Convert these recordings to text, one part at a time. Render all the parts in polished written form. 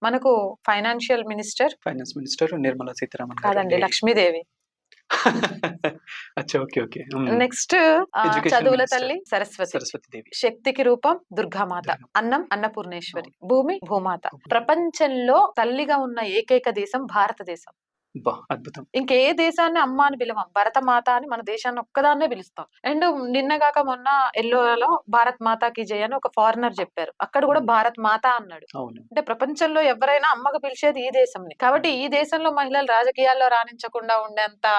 మనకు financial minister finance minister Nirmala Sitharaman గారు కాదండి, lady. లక్ష్మీదేవి. అచ్చా, ఓకే ఓకే. నెక్స్ట్ Education చదువుల minister. తల్లి సరస్వతి. సరస్వతి దేవి. శక్తికి రూపం దుర్గామాత. దుర్గా. అన్నం అన్నపూర్ణేశ్వరి. భూమి భూమాత. ప్రపంచంలో తల్లిగా ఉన్న ఏకైక దేశం భారతదేశం. బా అద్భుతం. ఇంకే దేశాన్ని అమ్మ అని పిలవం, భరతమాత అని మన దేశాన్ని ఒక్కదాన్నే పిలుస్తాం. అండ్ నిన్నగాక మొన్న ఎల్లోలో భారత్ మాతాకి జై అని ఒక ఫారినర్ చెప్పారు, అక్కడ కూడా భారత్ మాత అన్నాడు. అవును. అంటే ప్రపంచంలో ఎవరైనా అమ్మగా పిలిచేది ఈ దేశంని. కాబట్టి ఈ దేశంలో మహిళలు రాజకీయాల్లో రాణించకుండా ఉండేంత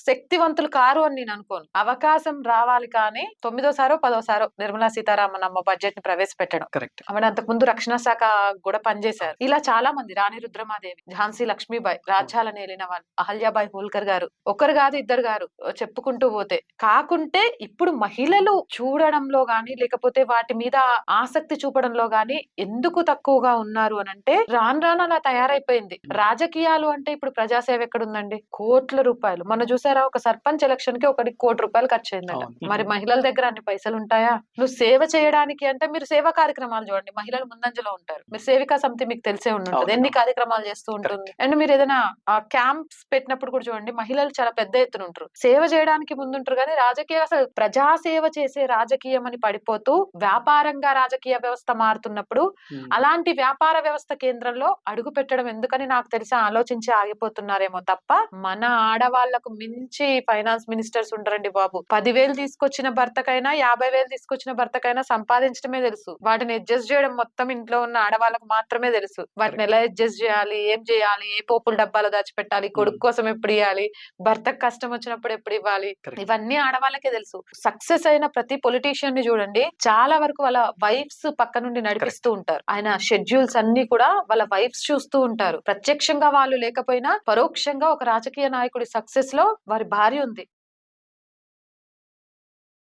శక్తివంతులు కారు అని నేను అనుకోను. అవకాశం రావాలి, కానీ 9వ సారో 10వ సారో నిర్మలా సీతారామన్ అమ్మ బడ్జెట్ ని ప్రవేశపెట్టడం. కరెక్ట్. ఆవిడ అంతకు ముందు రక్షణ శాఖ కూడా పనిచేశారు. ఇలా చాలా మంది, రాణి రుద్రమాదేవి, ఝాన్సీ లక్ష్మీబాయి, రాజ్యాలను ఏలిన వాళ్ళు, అహల్యాబాయి హోల్కర్ గారు, ఒకరు కాదు ఇద్దరు గారు, చెప్పుకుంటూ పోతే. కాకుంటే ఇప్పుడు మహిళలు చూడడంలో గాని లేకపోతే వాటి మీద ఆసక్తి చూపడంలో గాని ఎందుకు తక్కువగా ఉన్నారు అని అంటే రాను రాను అలా తయారైపోయింది. రాజకీయాలు అంటే ఇప్పుడు ప్రజాసేవ ఎక్కడుందండి? కోట్ల రూపాయలు. మొన్న చూసారా, ఒక సర్పంచ్ ఎలక్షన్ కి ఒకటి ₹1,00,00,000 ఖర్చు అయిందట. అవును. మరి మహిళల దగ్గర అన్ని పైసలు ఉంటాయా? నువ్వు సేవ చేయడానికి అంటే మీరు సేవా కార్యక్రమాలు చూడండి, మహిళలు ముందంజలో ఉంటారు. మీరు సేవికా సమితి మీకు తెలిసే ఉండుంటది, అవును. ఎన్ని కార్యక్రమాలు చేస్తూ ఉంటుంది. అండ్ మీరు ఏదైనా క్యాంప్స్ పెట్టినప్పుడు కూడా చూడండి, మహిళలు చాలా పెద్ద ఎత్తున ఉంటారు, సేవ చేయడానికి ముందుంటారు. కానీ రాజకీయ, అసలు ప్రజా సేవ చేసే రాజకీయం అని పడిపోతూ వ్యాపారంగా రాజకీయ వ్యవస్థ మారుతున్నప్పుడు అలాంటి వ్యాపార వ్యవస్థ కేంద్రంలో అడుగు పెట్టడం ఎందుకని నాకు తెలిసి ఆలోచించి ఆగిపోతున్నారేమో తప్ప, మన ఆడవాళ్లకు మించి ఫైనాన్స్ మినిస్టర్స్ ఉండరండి బాబు. 10,000 తీసుకొచ్చిన భర్తకైనా 50,000 తీసుకొచ్చిన భర్తకైనా సంపాదించడమే తెలుసు. వాటిని అడ్జస్ట్ చేయడం మొత్తం ఇంట్లో ఉన్న ఆడవాళ్ళకు మాత్రమే తెలుసు. వాటిని ఎలా అడ్జస్ట్ చేయాలి, ఏం చేయాలి, ఏ పోపుల డబ్బాలో దాచిపెట్టాలి, కొడుకు కోసం ఎప్పుడు ఇవ్వాలి, భర్తకు కష్టం వచ్చినప్పుడు ఎప్పుడు ఇవ్వాలి, ఇవన్నీ ఆడవాళ్ళకే తెలుసు. సక్సెస్ అయిన ప్రతి పొలిటీషియన్ ని చూడండి, చాలా వరకు వాళ్ళ వైఫ్స్ పక్క నుండి నడిపిస్తూ ఉంటారు. ఆయన షెడ్యూల్స్ అన్ని కూడా వాళ్ళ వైఫ్స్ చూస్తూ ఉంటారు. ప్రత్యక్షంగా వాళ్ళు లేకపోయినా పరోక్షంగా ఒక రాజకీయ నాయకుడి సక్సెస్ లో వారి భార్య ఉంది.